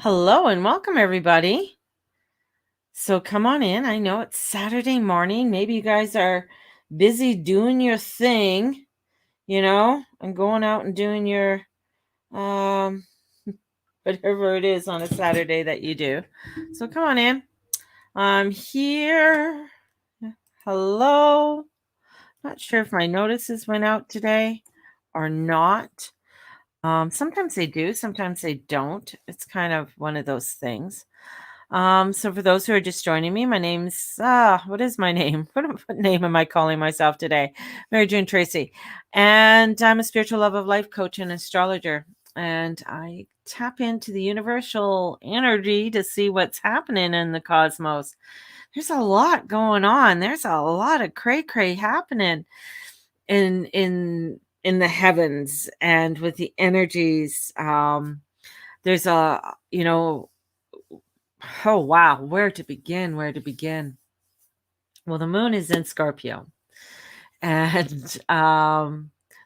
Hello and welcome, everybody. So come on in. I know it's Saturday morning. Maybe you guys are busy doing your thing, and going out and doing your um whatever it is on a Saturday that you do. So come on in. I'm here. Hello. Not sure if my notices went out today or not. Sometimes they do, sometimes they don't. It's kind of one of those things. So for those who are just joining me, my name's what is my name? What name am I calling myself today? Mary June Tracy. And I'm a spiritual love of life coach and astrologer. And I tap into the universal energy to see what's happening in the cosmos. There's a lot going on. There's a lot of cray cray happening in the heavens and with the energies. There's oh wow, where to begin? Where to begin? Well, the moon is in Scorpio, and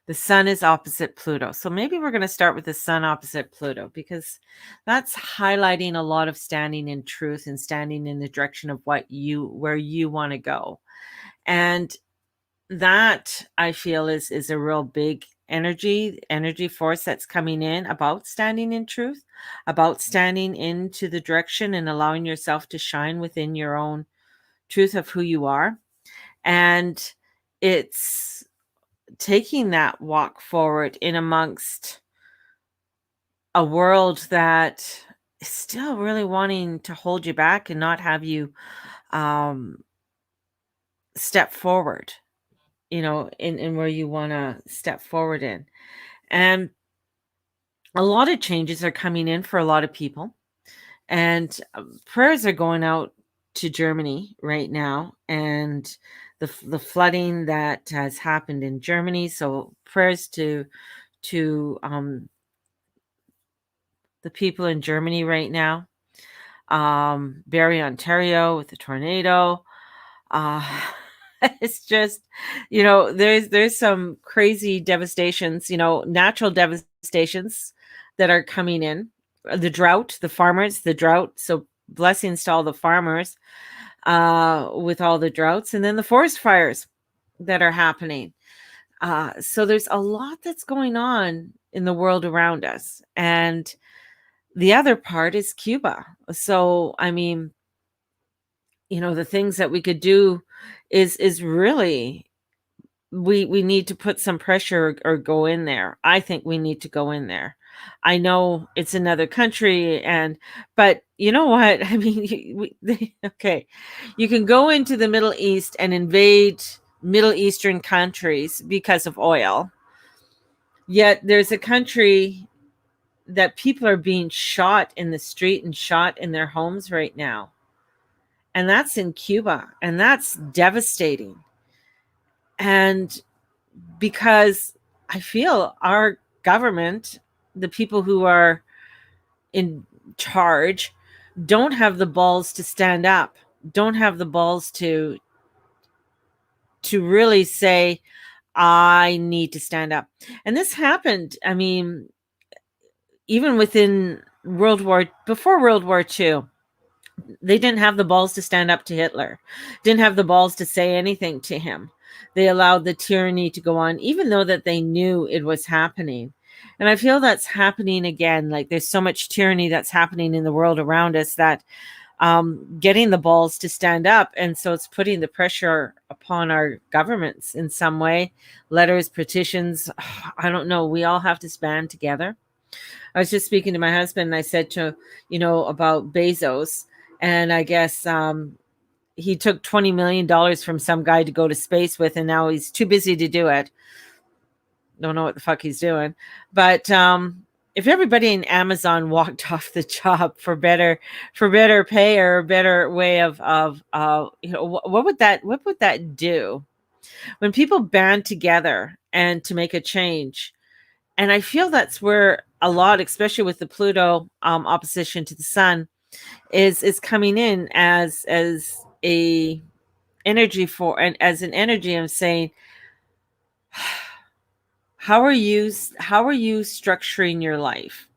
the sun is opposite Pluto. So maybe we're going to start with the sun opposite Pluto because that's highlighting a lot of standing in truth and standing in the direction of where you want to go. And that I feel is a real big energy force that's coming in about standing in truth, about standing into the direction and allowing yourself to shine within your own truth of who you are. And it's taking that walk forward in amongst a world that is still really wanting to hold you back and not have you um, step forward, in where you want to step forward in. And a lot of changes are coming in for a lot of people. And prayers are going out to Germany right now, and the flooding that has happened in Germany. So prayers to the people in Germany right now. Barrie, Ontario, with the tornado. Uh, it's just, there's some crazy devastations, natural devastations that are coming in. The drought, the farmers, the drought. So blessings to all the farmers with all the droughts, and then the forest fires that are happening. So there's a lot that's going on in the world around us. And the other part is Cuba. So, I mean, the things that we could do is really we need to put some pressure or go in there. I think we need to go in there. I know it's another country, but you know what? I mean, okay, you can go into the Middle East and invade Middle Eastern countries because of oil. Yet there's a country that people are being shot in the street and shot in their homes right now. And that's in Cuba, and that's devastating. And because I feel our government, the people who are in charge, don't have the balls to stand up, don't have the balls to really say, I need to stand up. And this happened, I mean, even within before World War II, they didn't have the balls to stand up to Hitler, didn't have the balls to say anything to him. They allowed the tyranny to go on, even though that they knew it was happening. And I feel that's happening again. Like there's so much tyranny that's happening in the world around us that getting the balls to stand up. And so it's putting the pressure upon our governments in some way. Letters, petitions, I don't know. We all have to band together. I was just speaking to my husband and I said about Bezos. And I guess he took $20 million from some guy to go to space with, and now he's too busy to do it. Don't know what the fuck he's doing. But if everybody in Amazon walked off the job for better pay or a better way of what would that do? When people band together and to make a change, and I feel that's where a lot, especially with the Pluto opposition to the sun, is coming in as a energy for, and as an energy of saying, how are you structuring your life?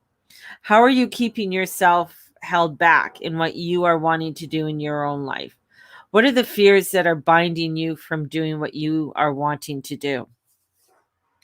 How are you keeping yourself held back in what you are wanting to do in your own life? What are the fears that are binding you from doing what you are wanting to do?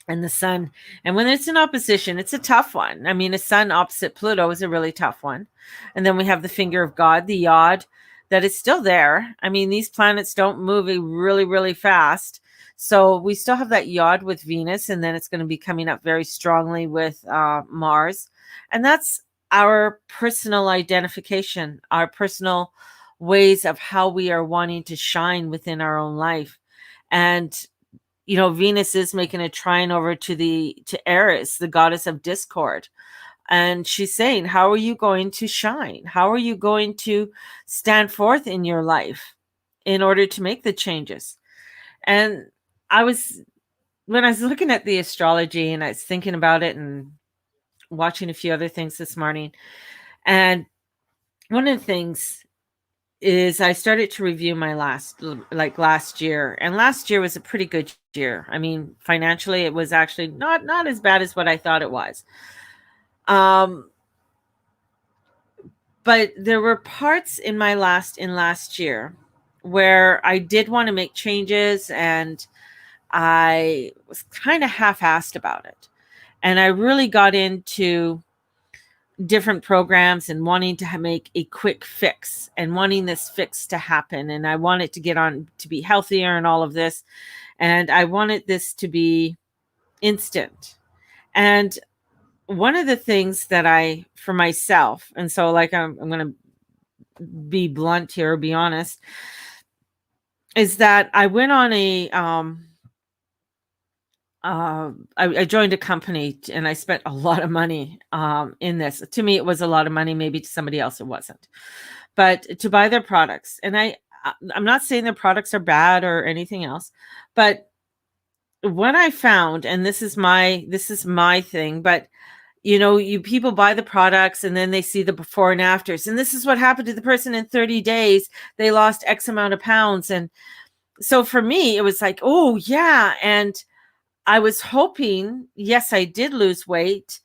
And the sun, and when it's in opposition, it's a tough one. I mean, a sun opposite Pluto is a really tough one. And then we have the finger of God, the yod, that is still there. I mean, these planets don't move really, really fast. So we still have that yod with Venus, and then it's going to be coming up very strongly with Mars. And that's our personal identification, our personal ways of how we are wanting to shine within our own life. And Venus is making a trine over to Eris, the goddess of discord. And she's saying, how are you going to shine? How are you going to stand forth in your life in order to make the changes? And when I was looking at the astrology and I was thinking about it and watching a few other things this morning, and one of the things is I started to review my last year, and last year was a pretty good year. I mean, financially, it was actually not as bad as what I thought it was. But there were parts in last year where I did want to make changes, and I was kind of half-assed about it. And I really got into different programs and wanting to make a quick fix and wanting this fix to happen. And I wanted to get on to be healthier and all of this. And I wanted this to be instant. And one of the things that for myself, and so like I'm going to be blunt here, or be honest, is that I went on I joined a company and I spent a lot of money in this. To me, it was a lot of money. Maybe to somebody else, it wasn't. But to buy their products, and I'm not saying their products are bad or anything else, but what I found, and this is my thing, but you people buy the products and then they see the before and afters, and this is what happened to the person in 30 days. They lost X amount of pounds, and so for me, it was like, oh yeah, and I was hoping, yes, I did lose weight,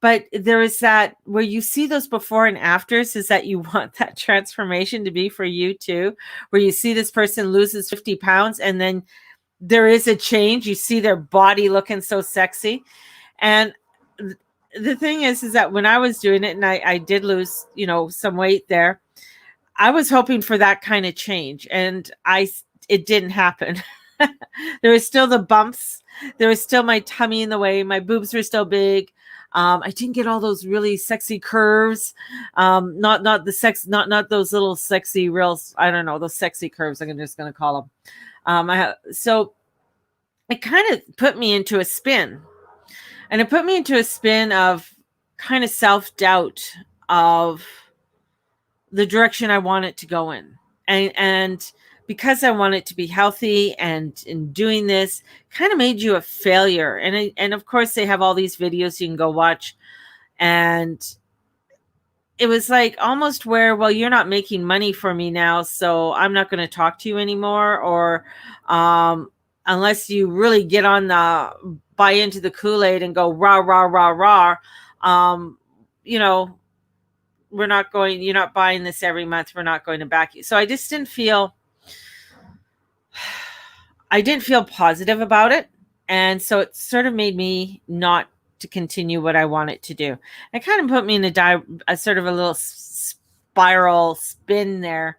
but there is that where you see those before and afters, is that you want that transformation to be for you too, where you see this person loses 50 pounds and then there is a change. You see their body looking so sexy. And the thing is that when I was doing it and I did lose, some weight there, I was hoping for that kind of change, and it didn't happen. There was still the bumps. There was still my tummy in the way. My boobs were still big. I didn't get all those really sexy curves. Not the sex, not those little sexy reels. I don't know, those sexy curves. I'm just going to call them. So it kind of put me into a spin, and it put me into a spin of kind of self-doubt of the direction I want it to go in. And because I want it to be healthy, and in doing this kind of made you a failure. And of course they have all these videos you can go watch. And it was like almost where, well, you're not making money for me now, so I'm not going to talk to you anymore. Or unless you really get on buy into the Kool-Aid and go rah, rah, rah, rah, you're not buying this every month. We're not going to back you. So I just didn't feel positive about it. And so it sort of made me not to continue what I wanted to do. It kind of put me in a sort of a little spiral spin there.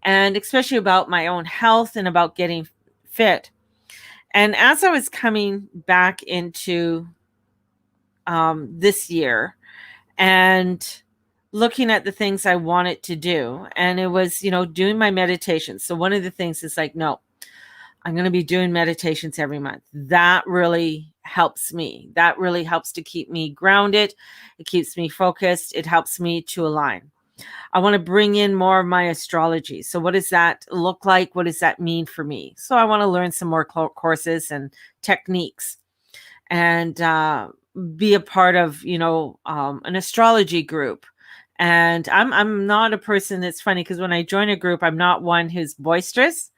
And especially about my own health and about getting fit. And as I was coming back into this year and looking at the things I wanted to do, and it was, doing my meditations. So one of the things is like, no, I'm going to be doing meditations every month. That really helps me. That really helps to keep me grounded. It keeps me focused. It helps me to align. I want to bring in more of my astrology. So what does that look like? What does that mean for me? So I want to learn some more courses and techniques, and be a part of, an astrology group. And I'm not a person that's funny, because when I join a group, I'm not one who's boisterous.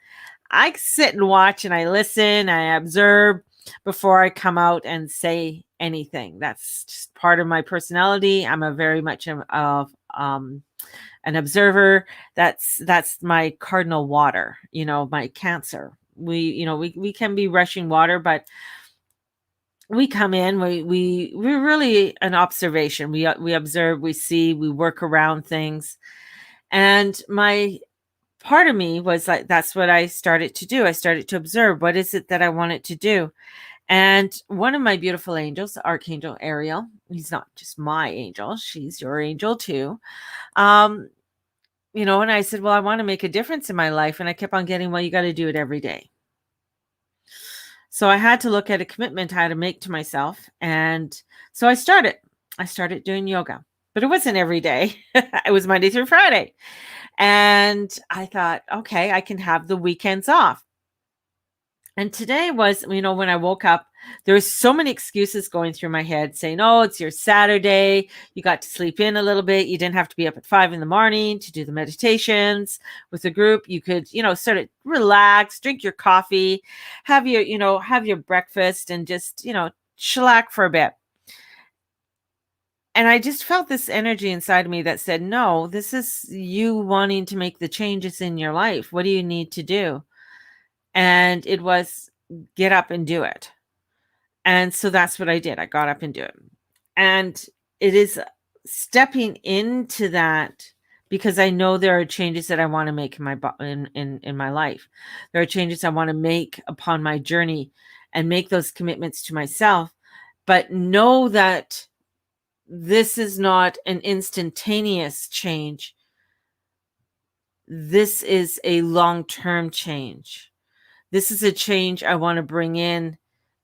I sit and watch and I listen, I observe before I come out and say anything. That's just part of my personality. I'm a very much of an observer. That's my cardinal water, my Cancer. We can be rushing water, but we come in, we're really an observation. We observe, we see, we work around things. And my part of me was like, that's what I started to do. I started to observe, what is it that I wanted to do? And one of my beautiful angels, Archangel Ariel, he's not just my angel, she's your angel too. Um, and I said, well, I want to make a difference in my life. And I kept on getting, well, you got to do it every day. So I had to look at a commitment I had to make to myself. And so I started doing yoga, but it wasn't every day. It was Monday through Friday. And I thought, okay, I can have the weekends off. And today was, when I woke up, there was so many excuses going through my head saying, oh, it's your Saturday. You got to sleep in a little bit. You didn't have to be up at 5 a.m. to do the meditations with the group. You could, sort of relax, drink your coffee, have your breakfast and just, shellac for a bit. And I just felt this energy inside of me that said, no, this is you wanting to make the changes in your life. What do you need to do? And it was get up and do it. And so that's what I did. I got up and do it. And it is stepping into that because I know there are changes that I want to make in my life. There are changes I want to make upon my journey and make those commitments to myself, but know that this is not an instantaneous change. This is a long-term change. This is a change I want to bring in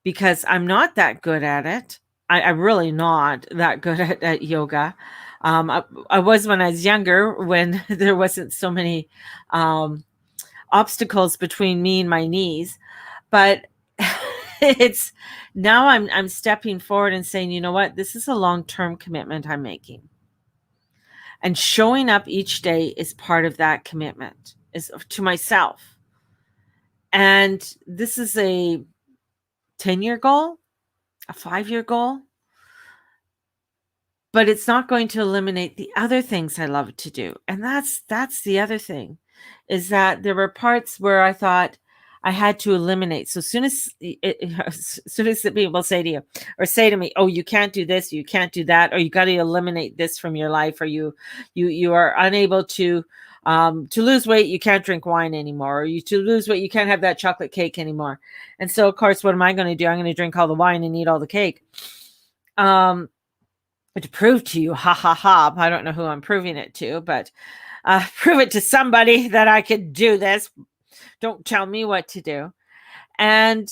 because I'm not that good at it. I'm really not that good at yoga. I was when I was younger, when there wasn't so many obstacles between me and my knees. But it's now I'm stepping forward and saying, you know what, this is a long-term commitment I'm making. And showing up each day is part of that commitment, is to myself. And this is a 10-year goal, a 5-year goal, but it's not going to eliminate the other things I love to do. And that's the other thing, is that there were parts where I thought I had to eliminate. So as soon as people say to you or say to me, oh, you can't do this, you can't do that, or you got to eliminate this from your life, or you are unable to lose weight, you can't drink wine anymore, or to lose weight, you can't have that chocolate cake anymore. And so, of course, what am I going to do? I'm going to drink all the wine and eat all the cake. To prove to you, ha ha ha, I don't know who I'm proving it to, but prove it to somebody that I could do this. Don't tell me what to do. And,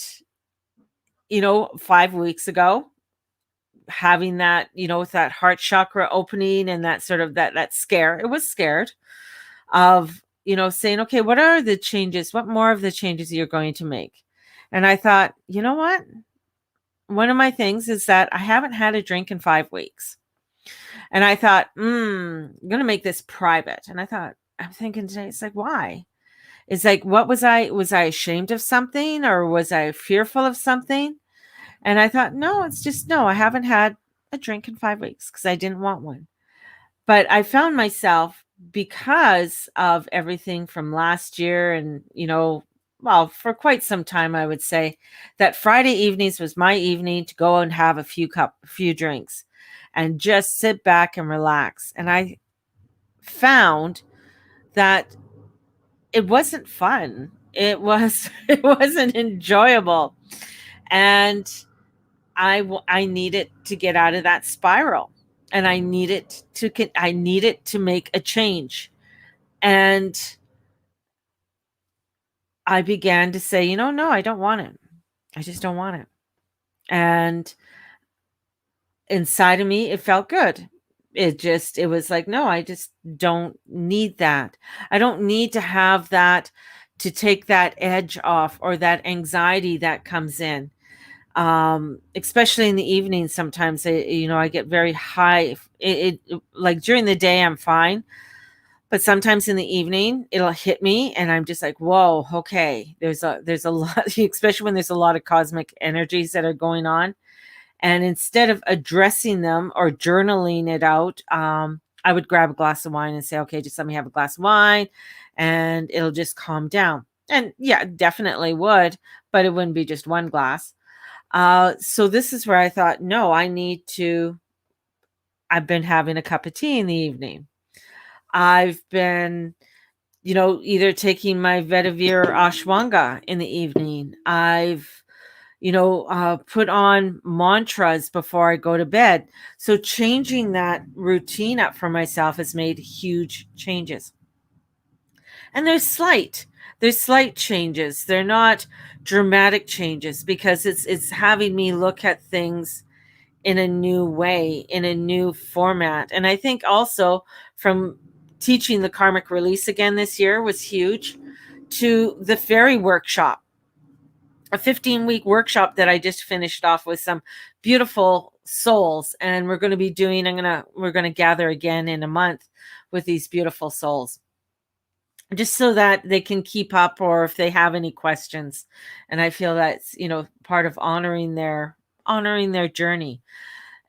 5 weeks ago, having that, with that heart chakra opening and that sort of that scare, it was scared of, saying, okay, what are the changes? What more of the changes you're going to make? And I thought, you know what? One of my things is that I haven't had a drink in 5 weeks. And I thought, I'm going to make this private. And I'm thinking today, it's like, why? It's like, what was I ashamed of something, or was I fearful of something? And I thought, no, it's just, no, I haven't had a drink in 5 weeks because I didn't want one. But I found myself, because of everything from last year and, well, for quite some time, I would say that Friday evenings was my evening to go and have a few drinks and just sit back and relax. And I found that it wasn't fun. It wasn't enjoyable. And I needed to get out of that spiral, and I needed to make a change. And I began to say, no, I don't want it. I just don't want it. And inside of me, it felt good. It was like, no, I just don't need that. I don't need to have that to take that edge off, or that anxiety that comes in. Especially in the evening, sometimes I get very high. Like during the day, I'm fine. But sometimes in the evening, it'll hit me and I'm just like, whoa, okay. There's a lot, especially when there's a lot of cosmic energies that are going on. And instead of addressing them or journaling it out, I would grab a glass of wine and say, okay, just let me have a glass of wine and it'll just calm down. And yeah, definitely would, but it wouldn't be just one glass. So this is where I thought, no, I've been having a cup of tea in the evening. I've been, either taking my vetiver or ashwanga in the evening. I've, put on mantras before I go to bed. So changing that routine up for myself has made huge changes. And there's slight changes. They're not dramatic changes because it's having me look at things in a new way, in a new format. And I think also from teaching the karmic release again this year was huge, to the fairy workshop, a 15-week workshop that I just finished off with some beautiful souls. And we're going to be doing, we're going to gather again in a month with these beautiful souls, just so that they can keep up, or if they have any questions. And I feel that's, part of honoring their journey.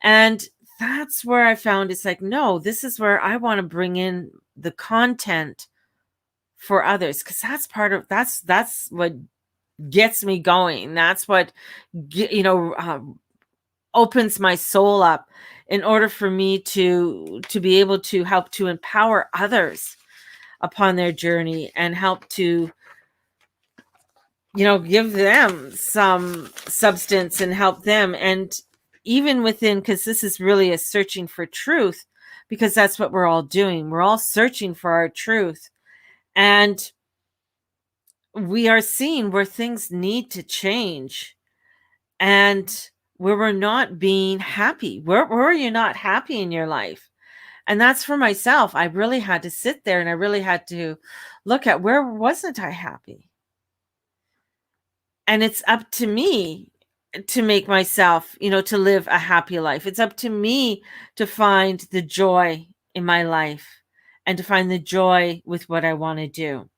And that's where I found it's like, no, this is where I want to bring in the content for others, because that's what gets me going. That's what opens my soul up in order for me to be able to help to empower others upon their journey and help to give them some substance and help them. And even within, because this is really a searching for truth, because that's what we're all doing. We're all searching for our truth. And we are seeing where things need to change and where we're not being happy. Where are you not happy in your life? And that's for myself. I really had to sit there and I really had to look at, where wasn't I happy? And it's up to me to make myself, to live a happy life. It's up to me to find the joy in my life and to find the joy with what I want to do.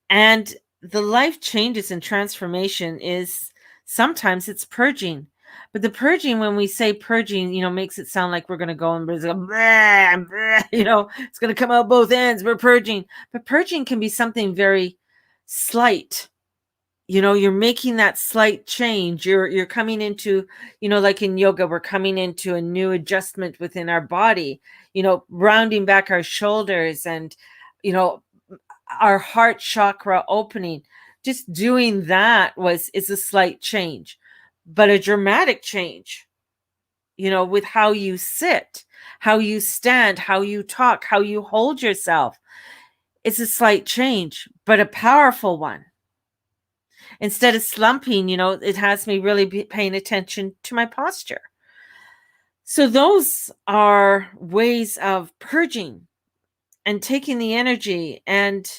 And the life changes and transformation is sometimes it's purging. But the purging, when we say purging, makes it sound like we're going to go and it's going to come out both ends. We're purging. But purging can be something very slight. You're making that slight change. You're coming into, like in yoga, we're coming into a new adjustment within our body, rounding back our shoulders and, our heart chakra opening. Just doing that is a slight change, but a dramatic change, with how you sit, how you stand, how you talk, how you hold yourself. It's a slight change, but a powerful one. Instead of slumping, it has me really paying attention to my posture. So those are ways of purging and taking the energy and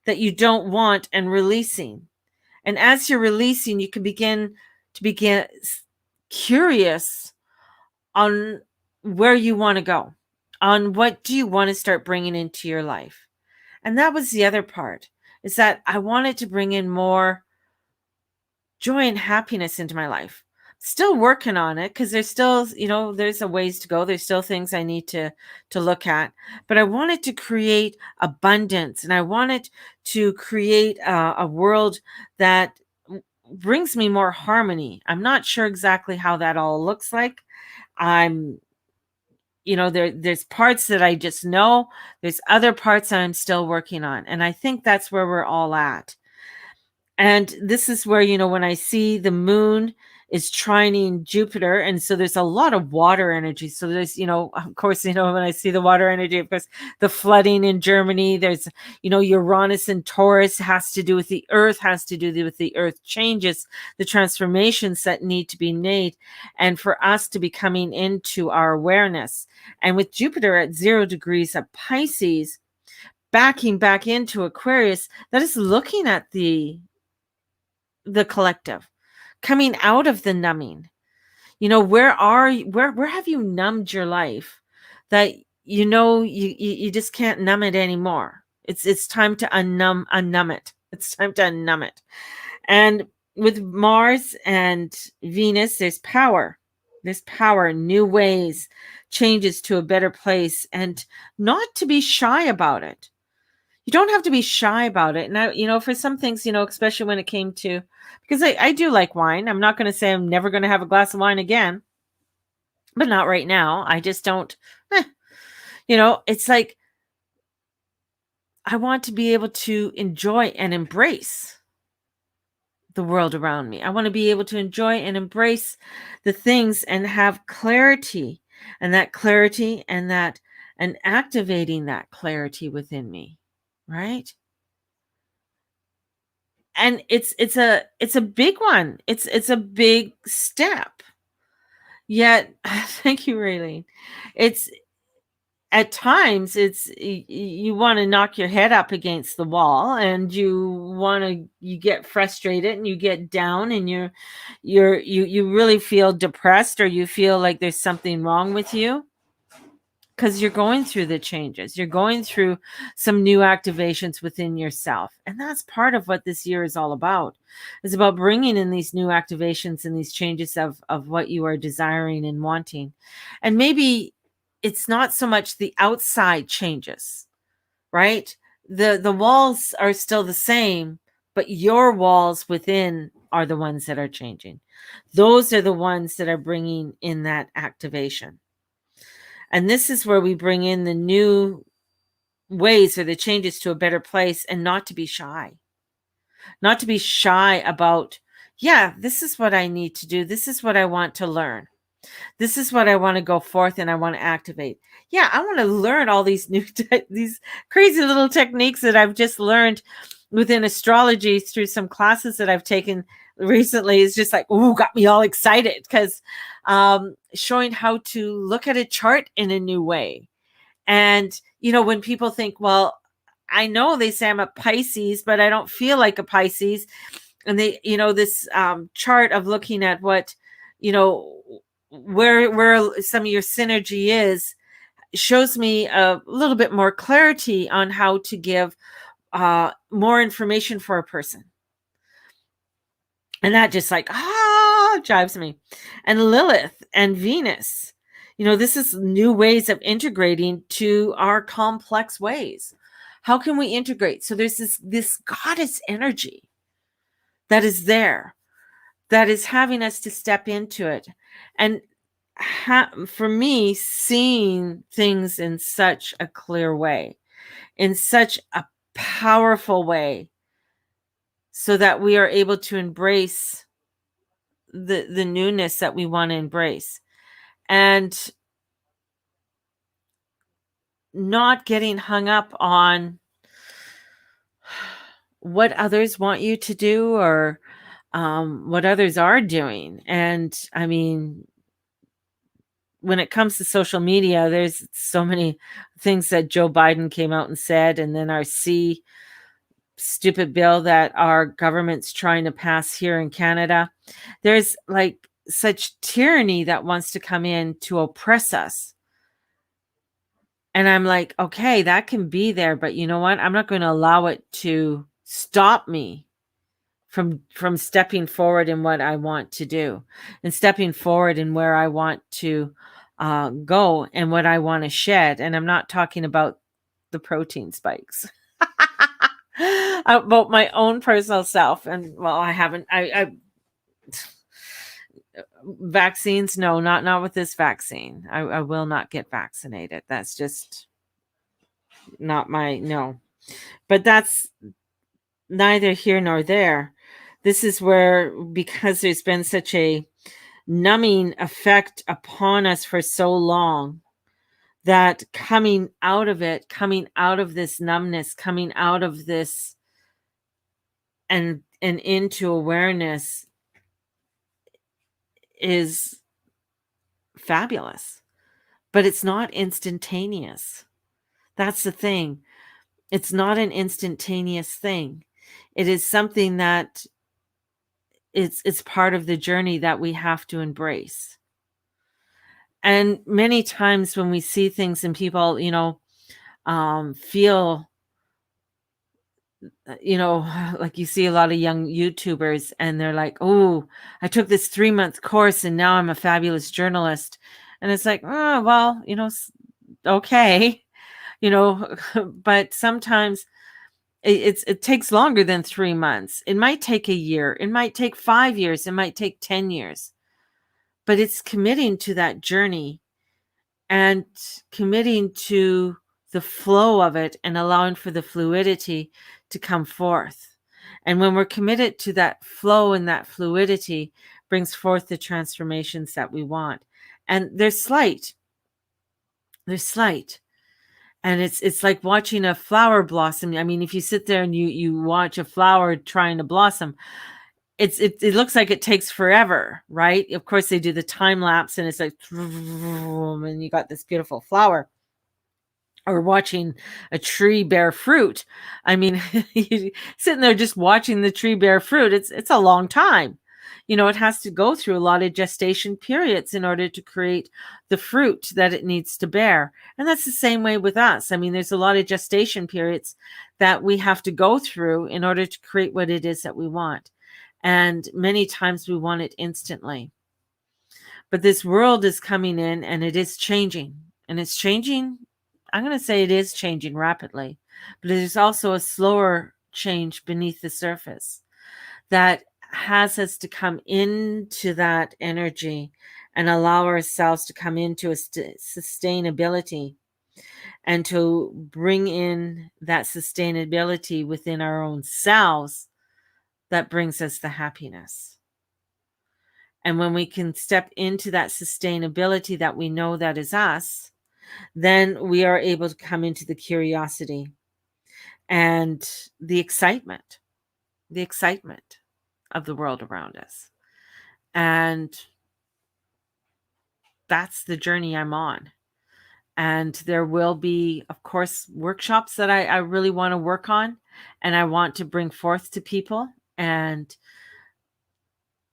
that you don't want and releasing. And as you're releasing, you can begin curious on where you want to go, on what do you want to start bringing into your life. And that was the other part, is that I wanted to bring in more joy and happiness into my life. Still working on it, because there's still, there's a ways to go. There's still things I need to look at, but I wanted to create abundance, and I wanted to create a world that brings me more harmony. I'm not sure exactly how that all looks like. I'm, there's parts that I just know. There's other parts that I'm still working on, and I think that's where we're all at. And this is where, when I see the moon is trining Jupiter, and so there's a lot of water energy. So there's, of course, when I see the water energy, of course, the flooding in Germany, there's, Uranus and Taurus has to do with the earth, changes, the transformations that need to be made, and for us to be coming into our awareness. And with Jupiter at 0 degrees of Pisces, backing back into Aquarius, that is looking at the collective, coming out of the numbing. Where have you numbed your life that you just can't numb it anymore? It's time to unnumb it. It's time to unnumb it. And with Mars and Venus, there's power, new ways, changes to a better place, and not to be shy about it. You don't have to be shy about it. And for some things, especially when it came to, because I do like wine. I'm not going to say I'm never going to have a glass of wine again, but not right now. I just don't, eh, it's like I want to be able to enjoy and embrace the world around me. I want to be able to enjoy and embrace the things and have clarity, and that clarity and activating that clarity within me, right? And it's a big one. It's a big step. Yet, thank you, Raylene. It's at times you want to knock your head up against the wall, and you get frustrated and you get down, and you really feel depressed, or you feel like there's something wrong with you, because you're going through the changes. You're going through some new activations within yourself. And that's part of what this year is all about. It's about bringing in these new activations and these changes of what you are desiring and wanting. And maybe it's not so much the outside changes, right? The walls are still the same, but your walls within are the ones that are changing. Those are the ones that are bringing in that activation. And this is where we bring in the new ways or the changes to a better place, and not to be shy. Not to be shy about, yeah, this is what I need to do. This is what I want to learn. This is what I want to go forth and I want to activate. Yeah, I want to learn all these these crazy little techniques that I've just learned within astrology through some classes that I've taken recently. Is just like, ooh, got me all excited, because showing how to look at a chart in a new way. And, when people think, well, I know they say I'm a Pisces, but I don't feel like a Pisces. And they, this chart of looking at what, where some of your synergy is, shows me a little bit more clarity on how to give more information for a person. And that just like, drives me. And Lilith and Venus, this is new ways of integrating to our complex ways. How can we integrate? So there's this goddess energy that is there, that is having us to step into it. And for me, seeing things in such a clear way, in such a powerful way, so that we are able to embrace the newness that we want to embrace, and not getting hung up on what others want you to do, or what others are doing. And I mean, when it comes to social media, there's so many things that Joe Biden came out and said, and then our stupid bill that our government's trying to pass here in Canada. There's like such tyranny that wants to come in to oppress us. And I'm like, okay, that can be there, but you know what? I'm not going to allow it to stop me from stepping forward in what I want to do, and stepping forward in where I want to go, and what I want to shed. And I'm not talking about the protein spikes. About my own personal self. And well, I haven't, I vaccines, no, not with this vaccine. I will not get vaccinated. That's just not no. But that's neither here nor there. This is where, because there's been such a numbing effect upon us for so long, that coming out of this numbness, coming out of this and into awareness is fabulous. But it's not instantaneous. That's the thing. It's not an instantaneous thing. It is something that it's part of the journey that we have to embrace. And many times when we see things and people, feel like you see a lot of young YouTubers and they're like, oh, I took this 3-month course and now I'm a fabulous journalist. And it's like, oh, well, okay, but sometimes it takes longer than 3 months. It might take a year. It might take 5 years. It might take 10 years. But it's committing to that journey and committing to the flow of it and allowing for the fluidity to come forth. And when we're committed to that flow and that fluidity brings forth the transformations that we want. And they're slight. They're slight. And it's like watching a flower blossom. I mean, if you sit there and you watch a flower trying to blossom, it looks like it takes forever, right? Of course, they do the time lapse, and it's like, and you got this beautiful flower. Or watching a tree bear fruit. I mean, sitting there just watching the tree bear fruit, it's a long time. It has to go through a lot of gestation periods in order to create the fruit that it needs to bear. And that's the same way with us. I mean, there's a lot of gestation periods that we have to go through in order to create what it is that we want. And many times we want it instantly. But this world is coming in and it is changing. And it's changing. I'm going to say it is changing rapidly. But there's also a slower change beneath the surface that has us to come into that energy and allow ourselves to come into a sustainability and to bring in that sustainability within our own selves that brings us the happiness. And when we can step into that sustainability that we know that is us, then we are able to come into the curiosity and the excitement of the world around us. And that's the journey I'm on. And there will be, of course, workshops that I really want to work on and I want to bring forth to people, and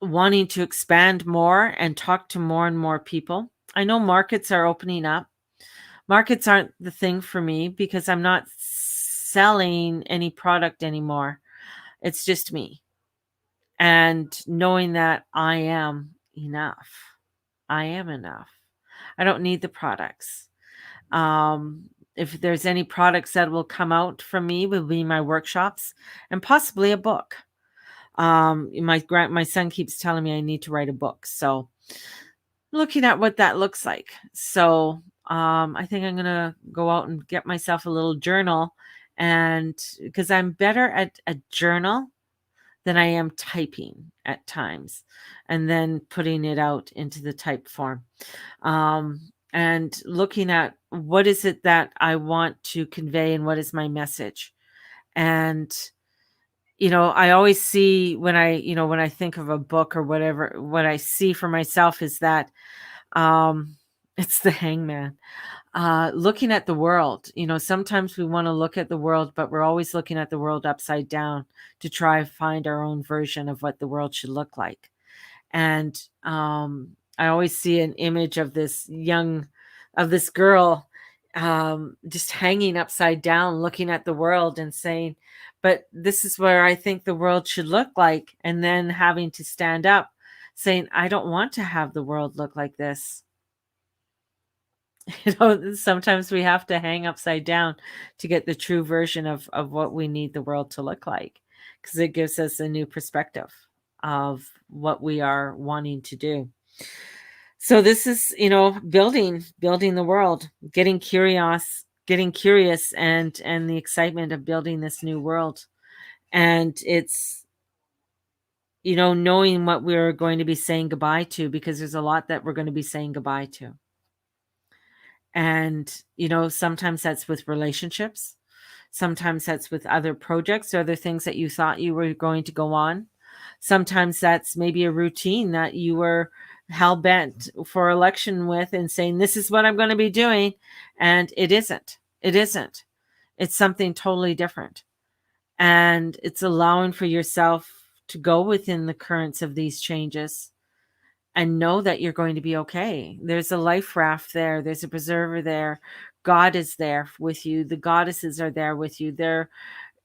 wanting to expand more and talk to more and more people. I know markets are opening up. Markets aren't the thing for me because I'm not selling any product anymore. It's just me. And knowing that I am enough. I am enough. I don't need the products. If there's any products that will come out from me, will be my workshops and possibly a book. My son keeps telling me I need to write a book. So looking at what that looks like. So I think I'm going to go out and get myself a little journal, and because I'm better at a journal than I am typing at times and then putting it out into the type form. And looking at what is it that I want to convey and what is my message. And I always see when I think of a book or whatever, what I see for myself is that it's the hangman. Looking at the world, sometimes we want to look at the world, but we're always looking at the world upside down to try to find our own version of what the world should look like. And I always see an image of this girl just hanging upside down, looking at the world and saying, but this is where I think the world should look like. And then having to stand up saying, I don't want to have the world look like this. Sometimes we have to hang upside down to get the true version of what we need the world to look like, because it gives us a new perspective of what we are wanting to do. So this is, building the world, getting curious and the excitement of building this new world. And it's, knowing what we're going to be saying goodbye to, because there's a lot that we're going to be saying goodbye to. And, sometimes that's with relationships. Sometimes that's with other projects or other things that you thought you were going to go on. Sometimes that's maybe a routine that you were hell-bent for election with and saying, this is what I'm going to be doing. And it isn't. It's something totally different. And it's allowing for yourself to go within the currents of these changes and know that you're going to be okay. There's a life raft there. There's a preserver there. God is there with you. The goddesses are there with you.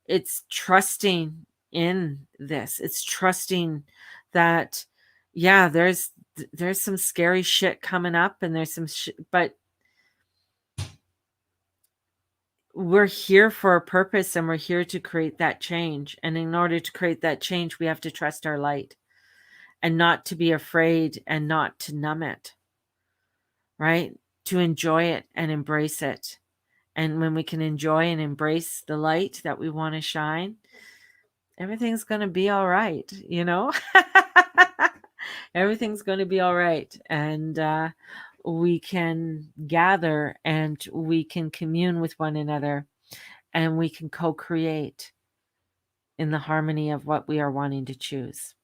it's trusting in this. It's trusting that, yeah, there's some scary shit coming up, and there's some but we're here for a purpose, and we're here to create that change. And in order to create that change, we have to trust our light and not to be afraid and not to numb it, right? To enjoy it and embrace it. And when we can enjoy and embrace the light that we want to shine, everything's going to be all right, you know? Everything's going to be all right. And we can gather and we can commune with one another, and we can co-create in the harmony of what we are wanting to choose.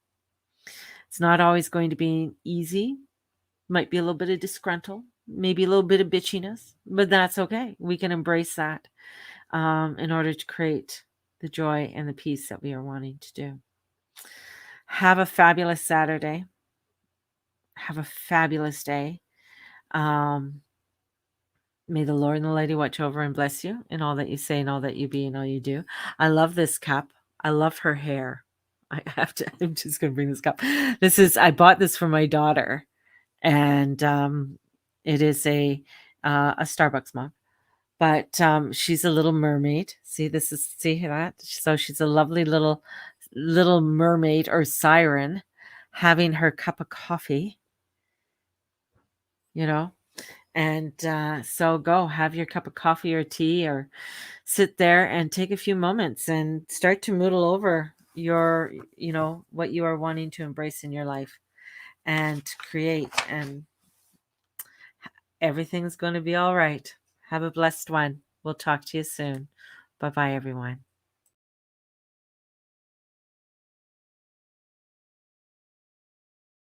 It's not always going to be easy. Might be a little bit of disgruntled, maybe a little bit of bitchiness, but that's okay. We can embrace that in order to create the joy and the peace that we are wanting to do. Have a fabulous Saturday. Have a fabulous day. May the Lord and the Lady watch over and bless you in all that you say and all that you be and all you do. I love this cup. I love her hair. I'm just going to bring this cup. I bought this for my daughter, and it is a Starbucks mug. But she's a little mermaid. See that? So she's a lovely little mermaid or siren having her cup of coffee, you know. And so go have your cup of coffee or tea, or sit there and take a few moments and start to noodle over your, what you are wanting to embrace in your life and create, and everything's going to be all right. Have a blessed one. We'll talk to you soon. Bye-bye, everyone.